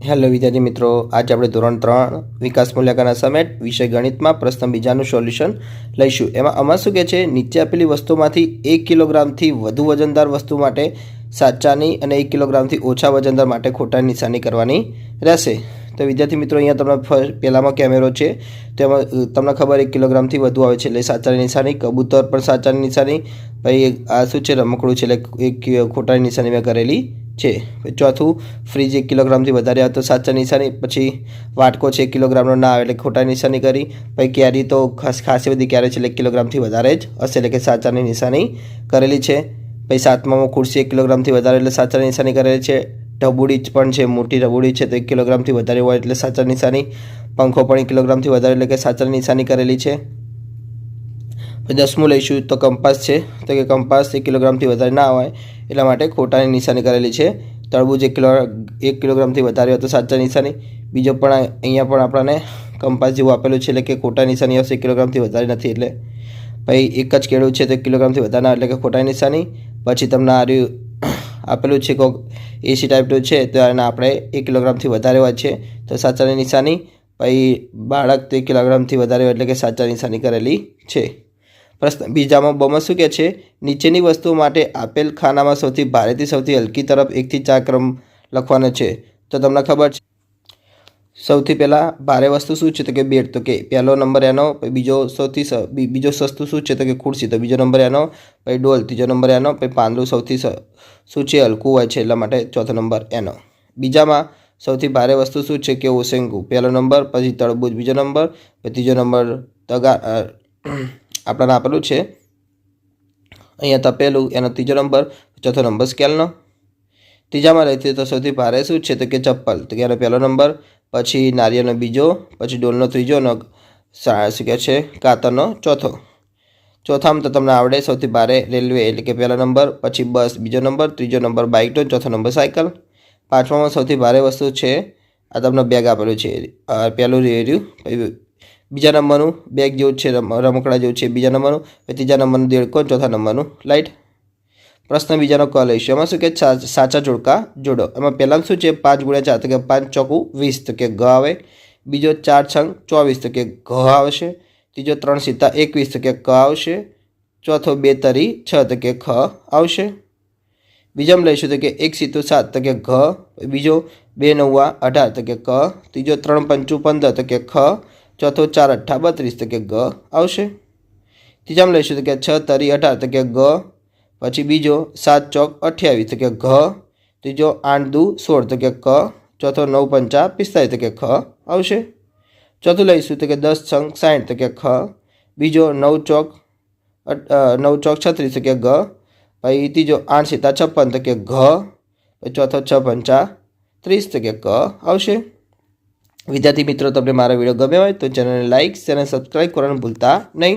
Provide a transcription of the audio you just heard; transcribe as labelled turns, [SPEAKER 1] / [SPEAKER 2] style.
[SPEAKER 1] Hello વિદ્યાર્થી મિત્રો, આજે આપણે ધોરણ 3 વિકાસ મૂલ્યાંકન અસાઇનમેન્ટ વિષય ગણિતમાં પ્રશ્ન બીજાનું સોલ્યુશન લઈશું। એમાં આમાં શું કહે છે, નીચે આપેલી વસ્તુમાંથી 1 કિલોગ્રામથી વધુ વજનદાર વસ્તુ માટે સાચાની અને 1 કિલોગ્રામથી ઓછા વજનદાર માટે ખોટાની નિશાની કરવાની રહેશે। તો વિદ્યાર્થી મિત્રો, અહીંયા તમને પહેલામાં કેમેરો છે, તેમાં તમને ખબર 1 કિલોગ્રામથી વધુ આવે છે એટલે સાચાની નિશાની, કબૂતર પણ સાચાની નિશાની, ભાઈ આ શું છે, રમકડું છે એટલે એક ખોટાની નિશાની મેં કરેલી છે। ચોથું, ફ્રીજ 1 કિલોગ્રામથી વધારે આવે તો સાચા નિશાની, પછી વાટકો છે 1 કિલોગ્રામનો ના આવે એટલે ખોટાની નિશાની કરી, પછી કેરી તો ખાસી બધી કેરી છે એટલે 1 કિલોગ્રામથી વધારે જ હશે એટલે કે સાચાની નિશાની કરેલી છે। પછી સાતમામાં ખુરશી 1 કિલોગ્રામથી વધારે એટલે સાચાની નિશાની કરેલી છે। ઢબુડી પણ છે, મોટી ઢબુડી છે તો 1 કિલોગ્રામથી વધારે હોય એટલે સાચાની નિશાની। પંખો પણ 1 કિલોગ્રામથી વધારે એટલે કે સાચાની નિશાની કરેલી છે। દસમું લઈશું તો કંપાસ છે, તો કે કંપાસ 1 કિલોગ્રામથી વધારે ના હોય એટલા માટે ખોટાની નિશાની કરેલી છે। તરબૂચ 1 કિલોગ્રામથી વધારે હોય તો સાચા નિશાની। બીજો પણ અહીંયા પણ આપણને કંપાસ જેવું આપેલું છે એટલે કે ખોટા નિશાની આવશે, 1 કિલોગ્રામથી વધારે નથી એટલે। પછી એક જ કેળું છે તો 1 કિલોગ્રામથી વધારે ના એટલે કે ખોટાની નિશાની। પછી તમને આ આપેલું છે કોઈક એસી ટાઈપનું છે તો એને આપણે 1 કિલોગ્રામથી વધારે હોય છે તો સાચાની નિશાની। પછી બાળક તો 1 કિલોગ્રામથી વધારે હોય એટલે કે સાચા નિશાની કરેલી છે। પ્રશ્ન બીજામાં બમાં શું કહે છે, નીચેની વસ્તુઓ માટે આપેલ ખાનામાં સૌથી ભારેથી સૌથી હલકી તરફ 1 થી 4 ક્રમ લખવાનો છે। તો તમને ખબર છે, સૌથી પહેલાં ભારે વસ્તુ શું છે તો કે બેડ, તો કે પહેલો નંબર એનો। પછી બીજો સસ્તું શું છે તો કે ખુરશી, તો બીજો નંબર એનો। પછી ડોલ, ત્રીજો નંબર એનો। પછી પાંદડું સૌથી શું છે, હલકું હોય છે એટલા માટે ચોથો નંબર એનો। બીજામાં સૌથી ભારે વસ્તુ શું છે કે ઓશેંગું, પહેલો નંબર। પછી તરબૂચ બીજો નંબર। પછી ત્રીજો નંબર આપણને આપેલું છે અહીંયા તપેલું, એનો ત્રીજો નંબર। ચોથો નંબર સ્કેલનો। ત્રીજામાં લઈએ તો સૌથી ભારે શું છે તો કે ચપ્પલ, તો કે એનો પહેલો નંબર। પછી નારિયેળનો બીજો। પછી ડોલનો ત્રીજો અને શું કહે છે કાતરનો ચોથો। ચોથામાં તો તમને આવડે સૌથી ભારે રેલવે એટલે કે પહેલો નંબર। પછી બસ બીજો નંબર। ત્રીજો નંબર બાઇક, ચોથો નંબર સાયકલ। પાંચમામાં સૌથી ભારે વસ્તુ છે, આ તમને બેગ આપેલું છે, પહેલું રહ્યું। પછી બીજા નંબરનું બેગ જેવું છે, રમકડા જેવું છે બીજા નંબરનું। ત્રીજા નંબરનું દેડકો, ચોથા નંબરનું લાઇટ। પ્રશ્ન બીજાનો ક લઈશું। એમાં શું કે સાચા જોડકા જોડો। એમાં પહેલાં શું છે 5 × 4 તો કે 5 ચોકું 20 તો કે ગ આવે। બીજો 4 છંગ 24 તો કે ઘ આવશે। ત્રીજો 3 સિત્તા 21 તો કે ક આવશે। ચોથો 2 તરી 6 તો કે ખ આવશે। બીજામાં લઈશું તો કે 1 સિત્તું 7 તો કે ઘ। બીજો 2 નવ્વા 18 તો કે ક। ત્રીજો 3 પંચું 15 તો કે ખ। ચોથો 4 અઠ્ઠા 32 તો કે ગ આવશે। ત્રીજામાં લઈશું તો કે 6 તરી 18 તો કે ગ। પછી બીજો 7 ચોક 28 તો કે ઘ। ત્રીજો 8 દુ 16 તો કે ક। ચોથો 9 પંચા 45 તો કે ખ આવશે। ચોથું લઈશું તો કે 10 છંગ 60 તો કે ખ। બીજો 9 ચોક 36 તો કે ગ। પછી ત્રીજો 8 સિત્તા 56 તો કે ઘ। પછી ચોથો 6 પંચા 30 તો કે ક આવશે। વિદ્યાર્થી મિત્રો, તમને મારો વિડીયો ગમ્યો હોય તો ચેનલને લાઇક અને સબસ્ક્રાઈબ કરવાનું ભૂલતા નહીં।